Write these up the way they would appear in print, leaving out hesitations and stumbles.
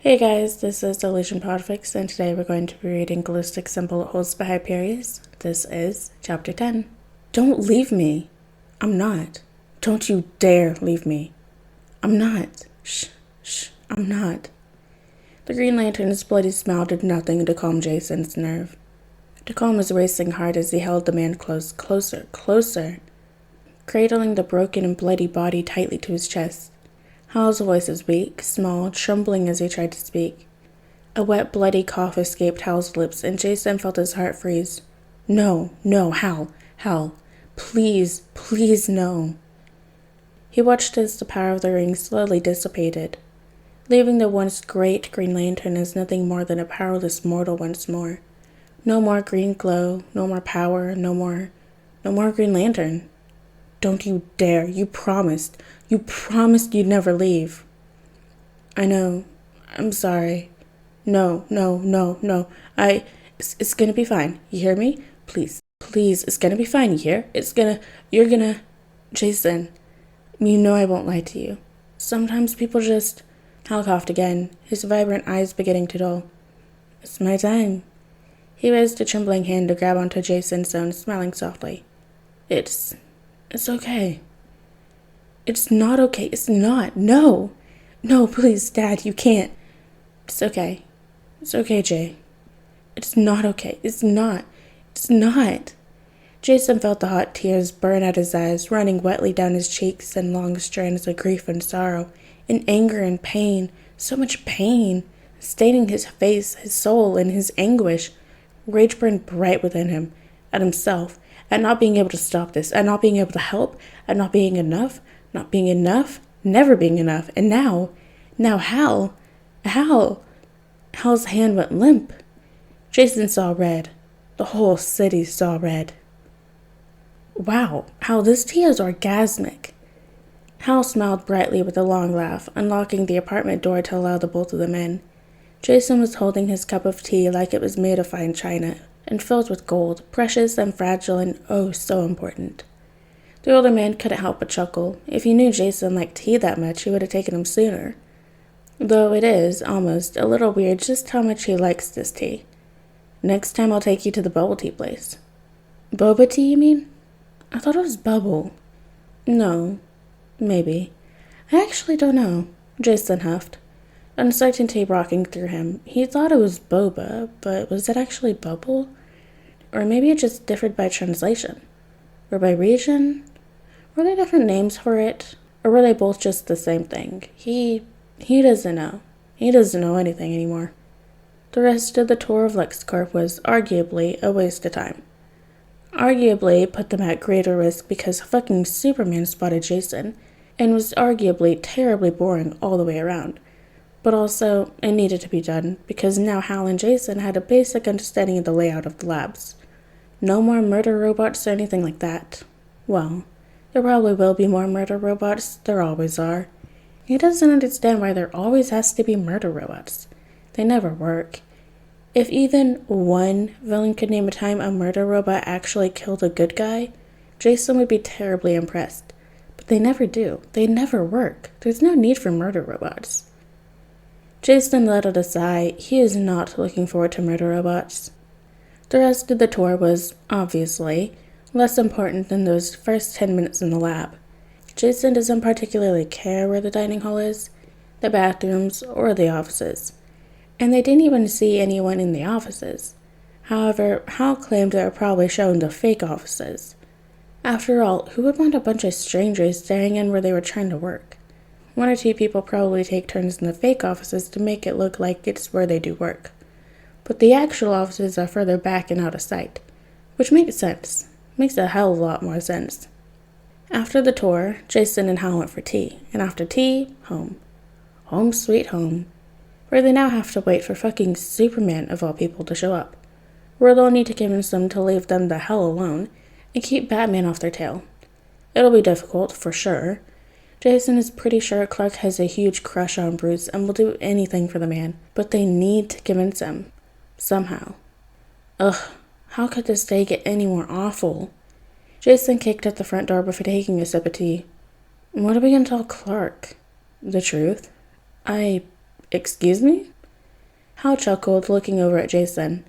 Hey guys, this is Delusion Podfic, and today we're going to be reading Glowsticks and Bullet Holes by Hyperius. This is Chapter 10. Don't leave me. I'm not. Don't you dare leave me. I'm not. Shh, I'm not. The Green Lantern's bloody smile did nothing to calm Jason's nerve. To calm his racing heart as he held the man closer, cradling the broken and bloody body tightly to his chest. Hal's voice was weak, small, trembling as he tried to speak. A wet, bloody cough escaped Hal's lips, and Jason felt his heart freeze. No, Hal, please, no. He watched as the power of the ring slowly dissipated, leaving the once great Green Lantern as nothing more than a powerless mortal once more. No more green glow, no more power, no more Green Lantern. Don't you dare. You promised you'd never leave. I know. I'm sorry. No. It's gonna be fine. You hear me? Please, it's gonna be fine, you hear? You're gonna... Jason, you know I won't lie to you. Sometimes people just... Hal coughed again, his vibrant eyes beginning to dull. It's my time. He raised a trembling hand to grab onto Jason's own, smiling softly. It's okay. It's not okay. It's not. No, please, Dad, you can't. It's okay. It's okay, Jay. It's not okay. It's not. Jason felt the hot tears burn at his eyes, running wetly down his cheeks in long strands of grief and sorrow, in anger and pain, so much pain, staining his face, his soul, in his anguish. Rage burned bright within him, at himself, at not being able to stop this, at not being able to help, at not being enough, never being enough. And now Hal's hand went limp. Jason saw red. The whole city saw red. Wow, Hal, this tea is orgasmic. Hal smiled brightly with a long laugh, unlocking the apartment door to allow the both of them in. Jason was holding his cup of tea like it was made of fine china, and filled with gold, precious and fragile and oh so important. The older man couldn't help but chuckle. If he knew Jason liked tea that much, he would have taken him sooner. Though it is, almost, a little weird just how much he likes this tea. Next time I'll take you to the bubble tea place. Boba tea, you mean? I thought it was bubble. No. Maybe. I actually don't know. Jason huffed, uncertainty rocking through him. He thought it was boba, but was it actually bubble? Or maybe it just differed by translation? Or by region? Were there different names for it? Or were they both just the same thing? He doesn't know. He doesn't know anything anymore. The rest of the tour of LexCorp was arguably a waste of time. Arguably put them at greater risk because fucking Superman spotted Jason, and was arguably terribly boring all the way around. But also, it needed to be done, because now Hal and Jason had a basic understanding of the layout of the labs. No more murder robots or anything like that. Well, there probably will be more murder robots, there always are. He doesn't understand why there always has to be murder robots. They never work. If even one villain could name a time a murder robot actually killed a good guy, Jason would be terribly impressed. But they never do. They never work. There's no need for murder robots. Jason let out a sigh. He is not looking forward to murder robots. The rest of the tour was, obviously, less important than those first 10 minutes in the lab. Jason doesn't particularly care where the dining hall is, the bathrooms, or the offices. And they didn't even see anyone in the offices. However, Hal claimed they were probably shown the fake offices. After all, who would want a bunch of strangers staring in where they were trying to work? One or two people probably take turns in the fake offices to make it look like it's where they do work. But the actual offices are further back and out of sight, which makes sense. Makes a hell of a lot more sense. After the tour, Jason and Hal went for tea, and after tea, home. Home sweet home. Where they now have to wait for fucking Superman, of all people, to show up. Where they'll need to convince them to leave them the hell alone, and keep Batman off their tail. It'll be difficult, for sure. Jason is pretty sure Clark has a huge crush on Bruce and will do anything for the man, but they need to convince him. Somehow. Ugh, how could this day get any more awful? Jason kicked at the front door before taking a sip of tea. What are we going to tell Clark? The truth? I Excuse me? Hal chuckled, looking over at Jason.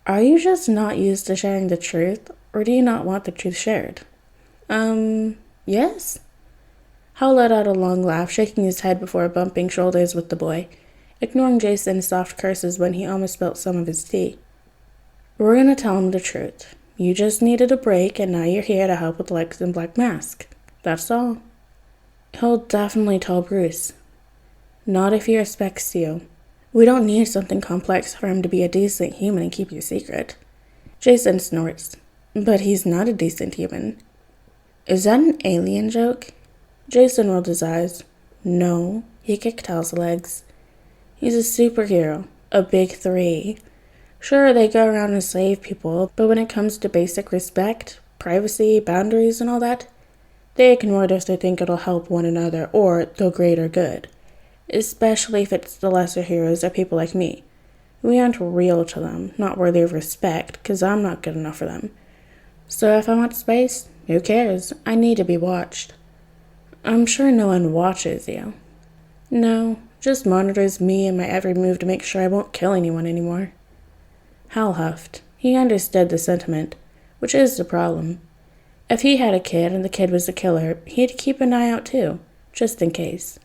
Are you just not used to sharing the truth, or do you not want the truth shared? Yes? Hal let out a long laugh, shaking his head before bumping shoulders with the boy, ignoring Jason's soft curses when he almost spilt some of his tea. We're gonna tell him the truth. You just needed a break, and now you're here to help with Lex and Black Mask. That's all. He'll definitely tell Bruce. Not if he respects you. We don't need something complex for him to be a decent human and keep your secret. Jason snorts. But he's not a decent human. Is that an alien joke? Jason rolled his eyes. No, he kicked Hal's legs. He's a superhero. A big three. Sure, they go around and save people, but when it comes to basic respect, privacy, boundaries, and all that, they ignore it if they think it'll help one another or the greater good. Especially if it's the lesser heroes or people like me. We aren't real to them, not worthy of respect, because I'm not good enough for them. So if I want space, who cares? I need to be watched. I'm sure no one watches you. No, just monitors me and my every move to make sure I won't kill anyone anymore. Hal huffed. He understood the sentiment, which is the problem. If he had a kid and the kid was a killer, he'd keep an eye out too, just in case.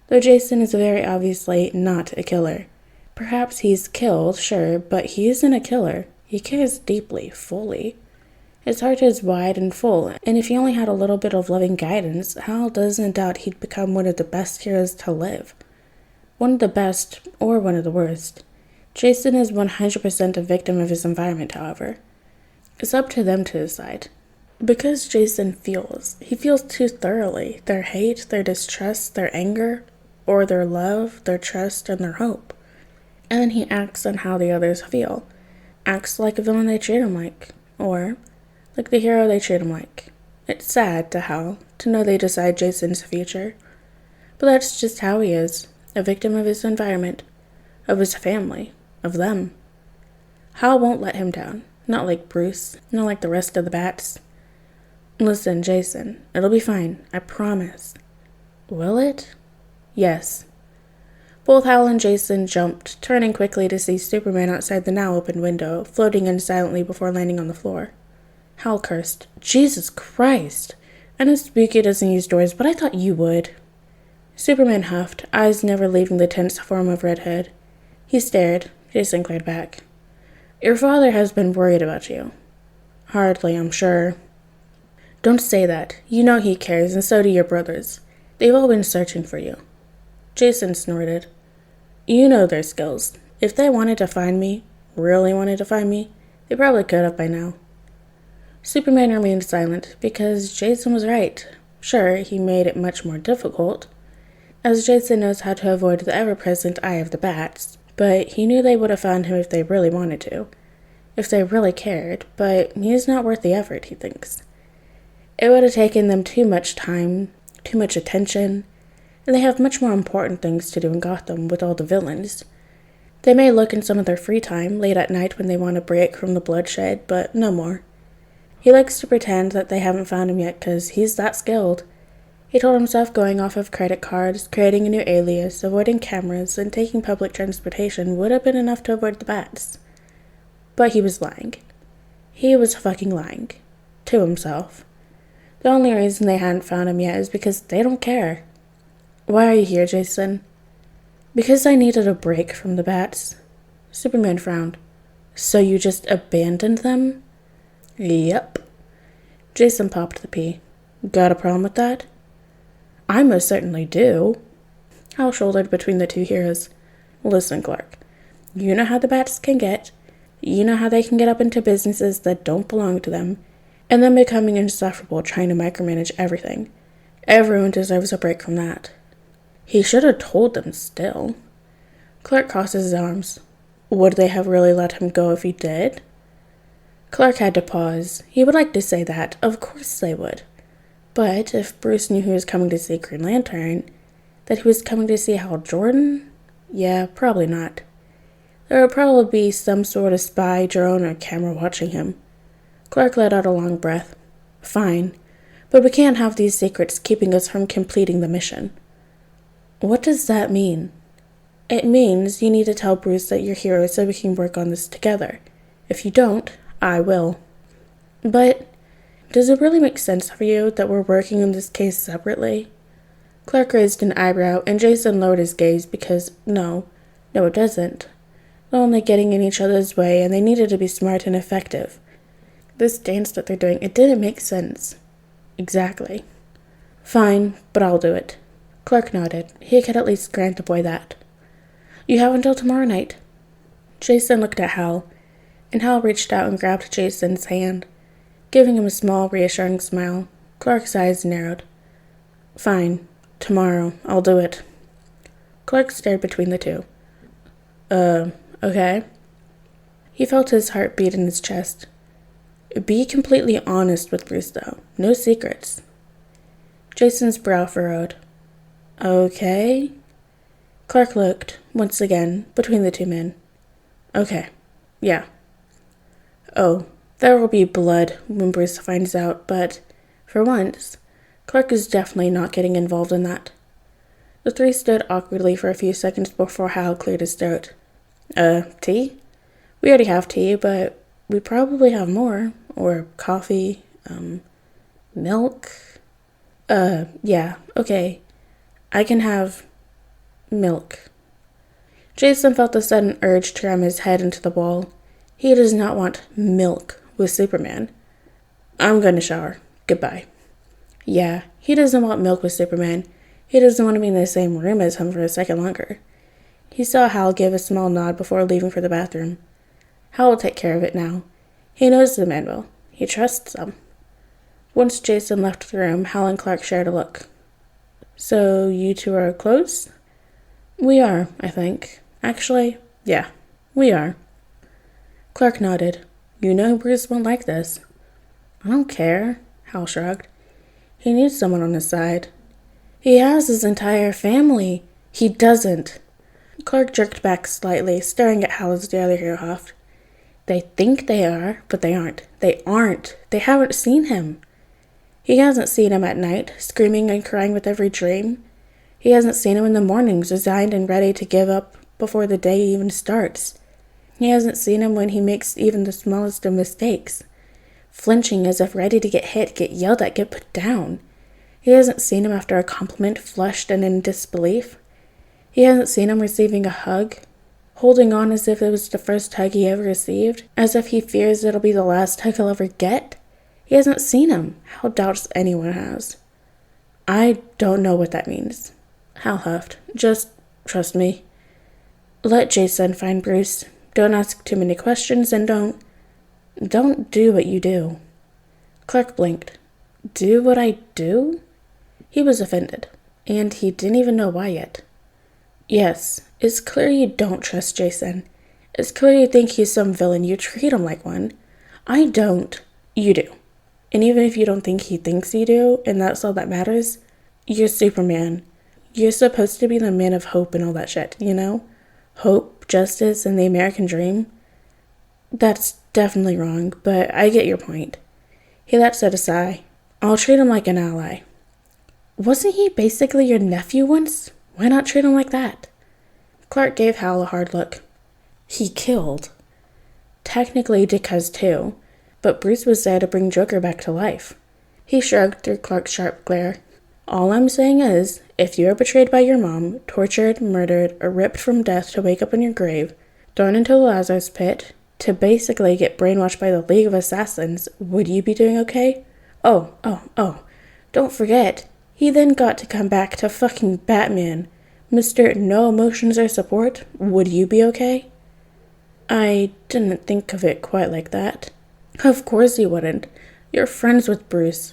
Though Jason is very obviously not a killer. Perhaps he's killed, sure, but he isn't a killer. He cares deeply, fully. His heart is wide and full, and if he only had a little bit of loving guidance, Hal doesn't doubt he'd become one of the best heroes to live. One of the best, or one of the worst. Jason is 100% a victim of his environment, however. It's up to them to decide. Because Jason feels, he feels too thoroughly, their hate, their distrust, their anger, or their love, their trust, and their hope. And then he acts on how the others feel. Acts like a villain they treat him like, or like the hero they treat him like. It's sad to Hal to know they decide Jason's future. But that's just how he is, a victim of his environment, of his family, of them. Hal won't let him down, not like Bruce, not like the rest of the bats. Listen, Jason, it'll be fine, I promise. Will it? Yes. Both Hal and Jason jumped, turning quickly to see Superman outside the now open window, floating in silently before landing on the floor. Hal cursed. Jesus Christ! I know Spooky doesn't use doors, but I thought you would. Superman huffed, eyes never leaving the tense form of Red Hood. He stared. Jason glared back. Your father has been worried about you. Hardly, I'm sure. Don't say that. You know he cares, and so do your brothers. They've all been searching for you. Jason snorted. You know their skills. If they wanted to find me, really wanted to find me, they probably could have by now. Superman remained silent, because Jason was right. Sure, he made it much more difficult, as Jason knows how to avoid the ever-present eye of the bats, but he knew they would have found him if they really wanted to. If they really cared, but he's not worth the effort, he thinks. It would have taken them too much time, too much attention, and they have much more important things to do in Gotham with all the villains. They may look in some of their free time, late at night when they want a break from the bloodshed, but no more. He likes to pretend that they haven't found him yet because he's that skilled. He told himself going off of credit cards, creating a new alias, avoiding cameras, and taking public transportation would have been enough to avoid the bats. But he was lying. He was fucking lying. To himself. The only reason they hadn't found him yet is because they don't care. Why are you here, Jason? Because I needed a break from the bats. Superman frowned. So you just abandoned them? Yep. Jason popped the pea. Got a problem with that? I most certainly do. Hal shouldered between the two heroes. Listen, Clark. You know how the bats can get. You know how they can get up into businesses that don't belong to them, and then becoming insufferable trying to micromanage everything. Everyone deserves a break from that. He should have told them still. Clark crossed his arms. Would they have really let him go if he did? Clark had to pause. He would like to say that. Of course they would. But if Bruce knew he was coming to see Green Lantern, that he was coming to see Hal Jordan? Yeah, probably not. There would probably be some sort of spy, drone, or camera watching him. Clark let out a long breath. Fine, but we can't have these secrets keeping us from completing the mission. What does that mean? It means you need to tell Bruce that you're here so we can work on this together. If you don't, I will. But does it really make sense for you that we're working on this case separately? Clark raised an eyebrow, and Jason lowered his gaze because, no, it doesn't. They're only getting in each other's way, and they needed to be smart and effective. This dance that they're doing, it didn't make sense. Exactly. Fine, but I'll do it. Clark nodded. He could at least grant the boy that. You have until tomorrow night. Jason looked at Hal, and Hal reached out and grabbed Jason's hand, giving him a small, reassuring smile. Clark's eyes narrowed. Fine. Tomorrow. I'll do it. Clark stared between the two. Okay. He felt his heart beat in his chest. Be completely honest with Bruce, though. No secrets. Jason's brow furrowed. Okay. Clark looked, once again, between the two men. Okay. Yeah. Oh, there will be blood when Bruce finds out, but, for once, Clark is definitely not getting involved in that. The three stood awkwardly for a few seconds before Hal cleared his throat. Tea? We already have tea, but we probably have more. Or coffee, milk? Yeah, okay. I can have milk. Jason felt a sudden urge to ram his head into the wall. He does not want milk with Superman. I'm going to shower. Goodbye. Yeah, he doesn't want milk with Superman. He doesn't want to be in the same room as him for a second longer. He saw Hal give a small nod before leaving for the bathroom. Hal will take care of it now. He knows the man well. He trusts them. Once Jason left the room, Hal and Clark shared a look. So, you two are close? We are, I think. Actually, yeah, we are. Clark nodded. You know Bruce won't like this. I don't care, Hal shrugged. He needs someone on his side. He has his entire family. He doesn't. Clark jerked back slightly, staring at Hal as the other hero huffed. They think they are, but they aren't. They aren't. They haven't seen him. He hasn't seen him at night, screaming and crying with every dream. He hasn't seen him in the mornings, resigned and ready to give up before the day even starts. He hasn't seen him when he makes even the smallest of mistakes, flinching as if ready to get hit, get yelled at, get put down. He hasn't seen him after a compliment, flushed and in disbelief. He hasn't seen him receiving a hug, holding on as if it was the first hug he ever received, as if he fears it'll be the last hug he'll ever get. He hasn't seen him. Hal doubts anyone has. I don't know what that means. Hal huffed. Just trust me. Let Jason find Bruce. Don't ask too many questions and don't do what you do. Clark blinked. Do what I do? He was offended, and he didn't even know why yet. Yes, it's clear you don't trust Jason. It's clear you think he's some villain. You treat him like one. I don't. You do. And even if you don't think he thinks you do, and that's all that matters, you're Superman. You're supposed to be the man of hope and all that shit, you know? Hope, justice, and the American dream. That's definitely wrong, but I get your point. He let out a sigh. I'll treat him like an ally. Wasn't he basically your nephew once? Why not treat him like that? Clark gave Hal a hard look. He killed. Technically Dick has too, but Bruce was there to bring Joker back to life. He shrugged through Clark's sharp glare. All I'm saying is, if you are betrayed by your mom, tortured, murdered, or ripped from death to wake up in your grave, thrown into the Lazarus pit, to basically get brainwashed by the League of Assassins, would you be doing okay? Oh, don't forget, he then got to come back to fucking Batman. Mr. No Emotions or Support, would you be okay? I didn't think of it quite like that. Of course you wouldn't. You're friends with Bruce.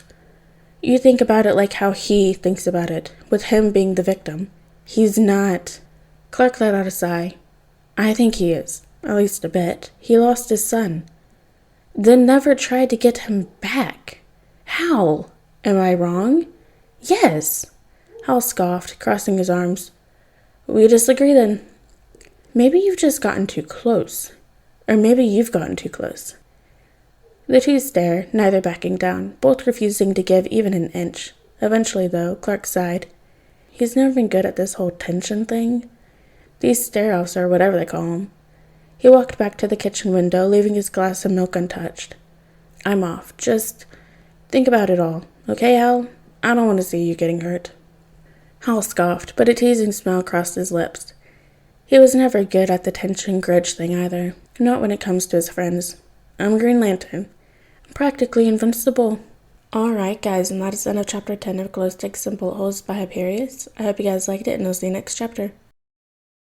You think about it like how he thinks about it, with him being the victim. He's not. Clark let out a sigh. I think he is, at least a bit. He lost his son. Then never tried to get him back. How? Am I wrong? Yes. Hal scoffed, crossing his arms. We disagree then. Maybe you've just gotten too close. Or maybe you've gotten too close. The two stare, neither backing down, both refusing to give even an inch. Eventually, though, Clark sighed. He's never been good at this whole tension thing. These stare-offs, or whatever they call them. He walked back to the kitchen window, leaving his glass of milk untouched. I'm off. Just think about it all. Okay, Hal? I don't want to see you getting hurt. Hal scoffed, but a teasing smile crossed his lips. He was never good at the tension grudge thing either. Not when it comes to his friends. I'm Green Lantern. I'm practically invincible. Alright guys, and that is the end of chapter 10 of Glowsticks and Bullet Holes by Hyperius. I hope you guys liked it, and I'll see you next chapter.